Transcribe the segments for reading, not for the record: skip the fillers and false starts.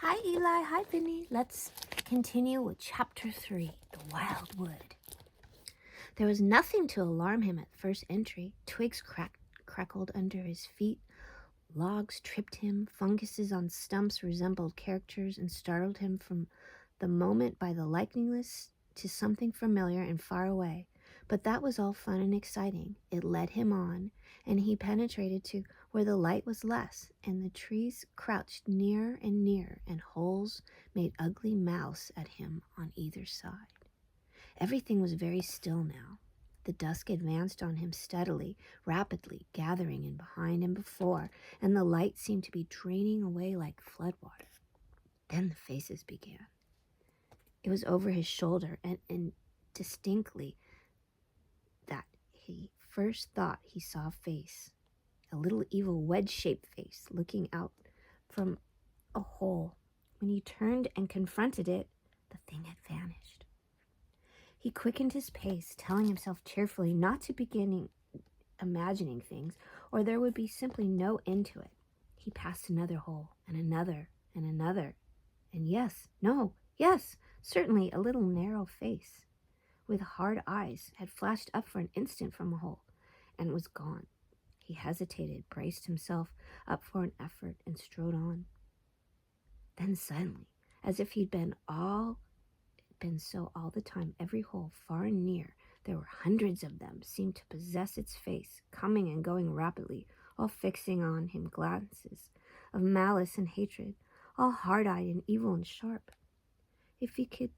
Hi, Eli. Hi, Vinny. Let's continue with Chapter 3, The Wild Wood. There was nothing to alarm him at first entry. Twigs crackled under his feet. Logs tripped him. Funguses on stumps resembled characters and startled him from the moment by the likeness to something familiar and far away. But that was all fun and exciting. It led him on, and he penetrated to where the light was less, and the trees crouched nearer and nearer, and holes made ugly mouths at him on either side. Everything was very still now. The dusk advanced on him steadily, rapidly, gathering in behind and before, and the light seemed to be draining away like floodwater. Then the faces began. It was over his shoulder, and distinctly that he first thought he saw a face, a little evil wedge-shaped face looking out from a hole. When he turned and confronted it, the thing had vanished. He quickened his pace, telling himself cheerfully not to begin imagining things, or there would be simply no end to it. He passed another hole, and another, and another, and yes, certainly a little narrow face with hard eyes had flashed up for an instant from a hole and was gone. He hesitated, braced himself up for an effort, and strode on. Then suddenly, as if he'd been so all the time, every hole, far and near, there were hundreds of them, seemed to possess its face, coming and going rapidly, all fixing on him glances of malice and hatred, all hard-eyed and evil and sharp. If he could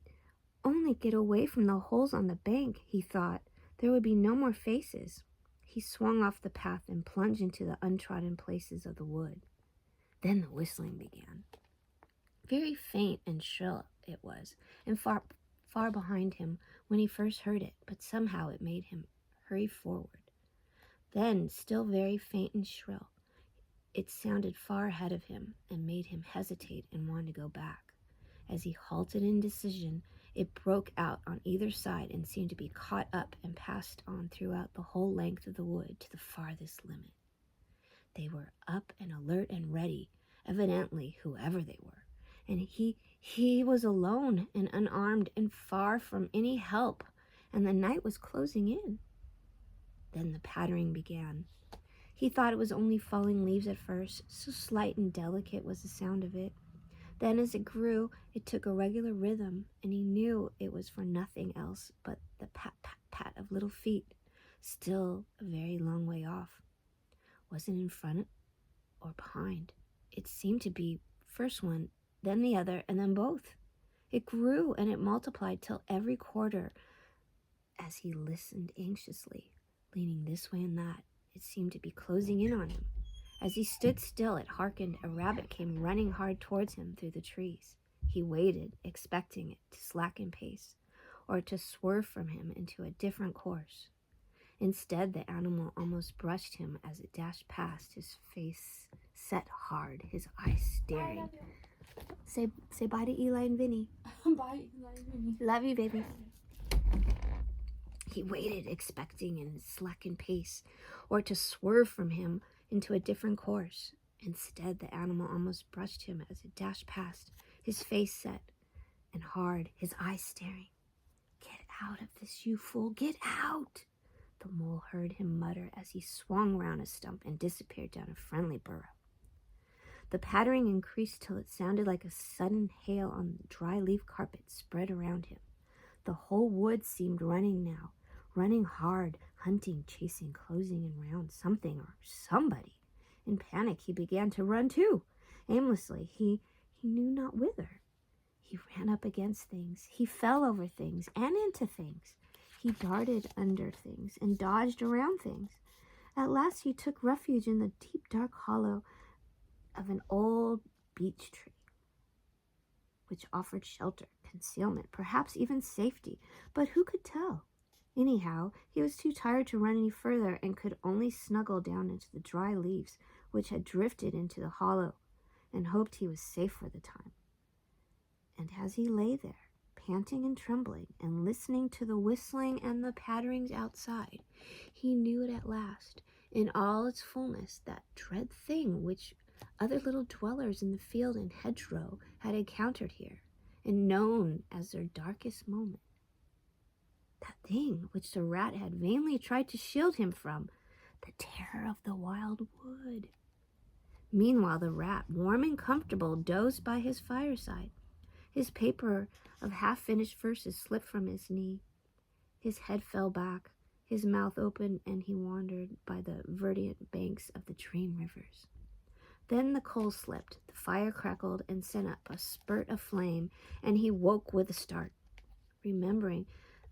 only get away from the holes on the bank, he thought, there would be no more faces. He swung off the path and plunged into the untrodden places of the wood. Then the whistling began. Very faint and shrill it was, and far behind him when he first heard it, but somehow it made him hurry forward. Then, still very faint and shrill, it sounded far ahead of him and made him hesitate and want to go back. As he halted in indecision, it broke out on either side and seemed to be caught up and passed on throughout the whole length of the wood to the farthest limit. They were up and alert and ready, evidently whoever they were, and he was alone and unarmed and far from any help, and the night was closing in. Then the pattering began. He thought it was only falling leaves at first, so slight and delicate was the sound of it. Then as it grew, it took a regular rhythm, and he knew it was for nothing else but the pat, pat, pat of little feet, still a very long way off. Was it in front or behind? It seemed to be first one, then the other, and then both. It grew and it multiplied till every quarter, as he listened anxiously, leaning this way and that, it seemed to be closing in on him. As he stood still, it hearkened. A rabbit came running hard towards him through the trees. He waited, expecting it to slacken pace, or to swerve from him into a different course. Instead, the animal almost brushed him as it dashed past, his face set hard, his eyes staring. Say bye to Eli and Vinny. Bye, Eli and Vinny. Love you, baby. He waited, expecting in slackened pace, or to swerve from him into a different course. Instead, the animal almost brushed him as it dashed past, his face set and hard, his eyes staring. "Get out of this, you fool, get out!" The mole heard him mutter as he swung round a stump and disappeared down a friendly burrow. The pattering increased till it sounded like a sudden hail on the dry leaf carpet spread around him. The whole wood seemed running now, running hard, hunting, chasing, closing in round something or somebody. In panic, he began to run too, aimlessly, he knew not whither. He ran up against things. He fell over things and into things. He darted under things and dodged around things. At last he took refuge in the deep, dark hollow of an old beech tree, which offered shelter, concealment, perhaps even safety, but who could tell? Anyhow, he was too tired to run any further and could only snuggle down into the dry leaves which had drifted into the hollow, and hoped he was safe for the time. And as he lay there, panting and trembling, and listening to the whistling and the patterings outside, he knew it at last, in all its fullness, that dread thing which Other little dwellers in the field and hedgerow had encountered here, and known as their darkest moment. That thing which the rat had vainly tried to shield him from, the terror of the wild wood. Meanwhile, the rat, warm and comfortable, dozed by his fireside. His paper of half-finished verses slipped from his knee. His head fell back, his mouth open, and he wandered by the verdant banks of the dream rivers. Then the coal slipped, the fire crackled and sent up a spurt of flame, and he woke with a start. Remembering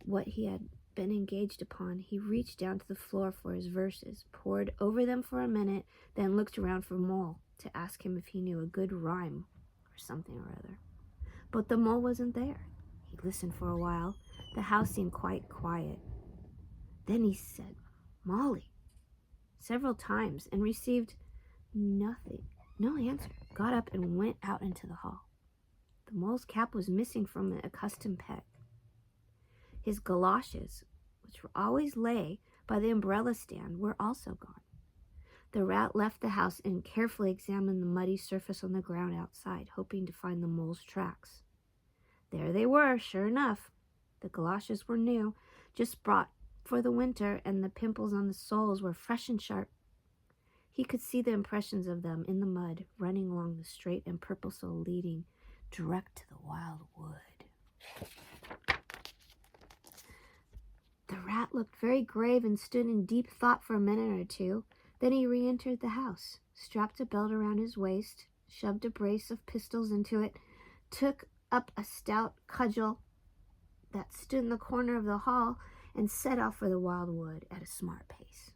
what he had been engaged upon, he reached down to the floor for his verses, pored over them for a minute, then looked around for Mole to ask him if he knew a good rhyme or something or other. But the Mole wasn't there. He listened for a while. The house seemed quite quiet. Then he said, "Molly," several times, and received nothing, no answer, got up and went out into the hall. The Mole's cap was missing from the accustomed peg. His galoshes, which were always lay by the umbrella stand, were also gone. The rat left the house and carefully examined the muddy surface on the ground outside, hoping to find the Mole's tracks. There they were, sure enough. The galoshes were new, just brought for the winter, and the pimples on the soles were fresh and sharp. He could see the impressions of them in the mud, running along the straight and purple sole leading direct to the wild wood. The rat looked very grave and stood in deep thought for a minute or two. Then he re-entered the house, strapped a belt around his waist, shoved a brace of pistols into it, took up a stout cudgel that stood in the corner of the hall, and set off for the wild wood at a smart pace.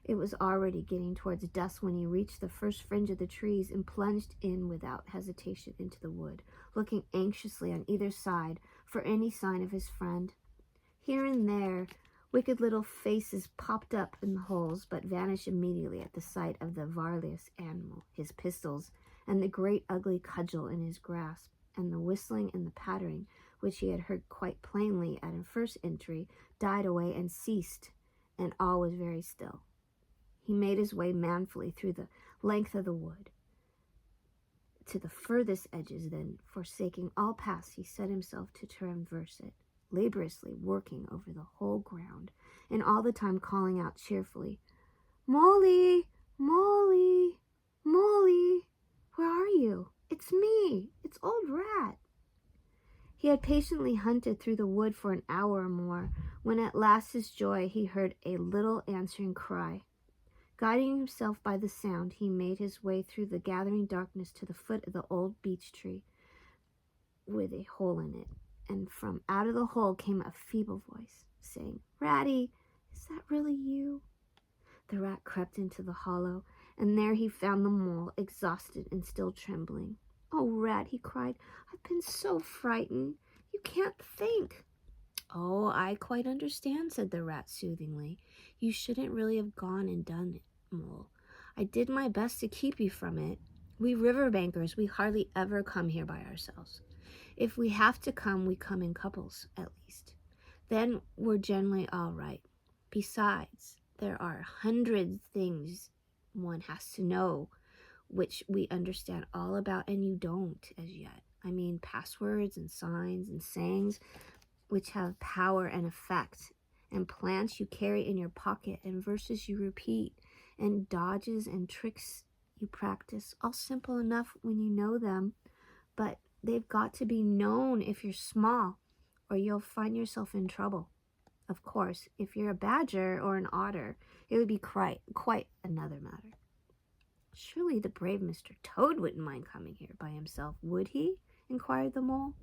It was already getting towards dusk when he reached the first fringe of the trees and plunged in without hesitation into the wood, looking anxiously on either side for any sign of his friend. Here and there, wicked little faces popped up in the holes, but vanished immediately at the sight of the various animal, his pistols, and the great ugly cudgel in his grasp, and the whistling and the pattering, which he had heard quite plainly at his first entry, died away and ceased, and all was very still. He made his way manfully through the length of the wood to the furthest edges, then, forsaking all paths, he set himself to traverse it, laboriously working over the whole ground, and all the time calling out cheerfully, "Molly, Molly, Molly, where are you? It's me, it's Old Rat." He had patiently hunted through the wood for an hour or more, when at last his joy he heard a little answering cry. Guiding himself by the sound, he made his way through the gathering darkness to the foot of the old beech tree with a hole in it, and from out of the hole came a feeble voice, saying, "Ratty, is that really you?" The rat crept into the hollow, and there he found the Mole, exhausted and still trembling. "Oh, Rat," he cried, "I've been so frightened. You can't think." "Oh, I quite understand," said the rat soothingly. "You shouldn't really have gone and done it, Mole. I did my best to keep you from it. We riverbankers, we hardly ever come here by ourselves. If we have to come, we come in couples, at least. Then we're generally all right. Besides, there are 100 things one has to know which we understand all about and you don't as yet. I mean, passwords and signs and sayings which have power and effect, and plants you carry in your pocket, and verses you repeat, and dodges and tricks you practice, all simple enough when you know them, but they've got to be known if you're small, or you'll find yourself in trouble. Of course, if you're a badger or an otter, it would be quite another matter." "Surely the brave Mr. Toad wouldn't mind coming here by himself, would he?" inquired the Mole.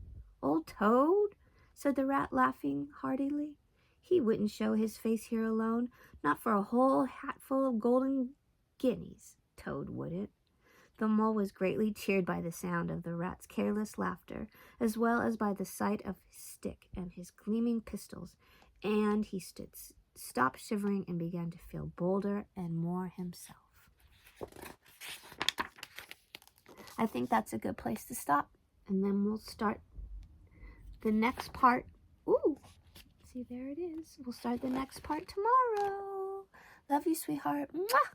"Old Toad?" said the rat, laughing heartily. "He wouldn't show his face here alone, not for a whole hatful of golden guineas, Toad wouldn't." The Mole was greatly cheered by the sound of the rat's careless laughter, as well as by the sight of his stick and his gleaming pistols, and he stopped shivering and began to feel bolder and more himself. I think that's a good place to stop, and then we'll start the next part. Ooh, see, there it is. We'll start the next part tomorrow. Love you, sweetheart. Mwah!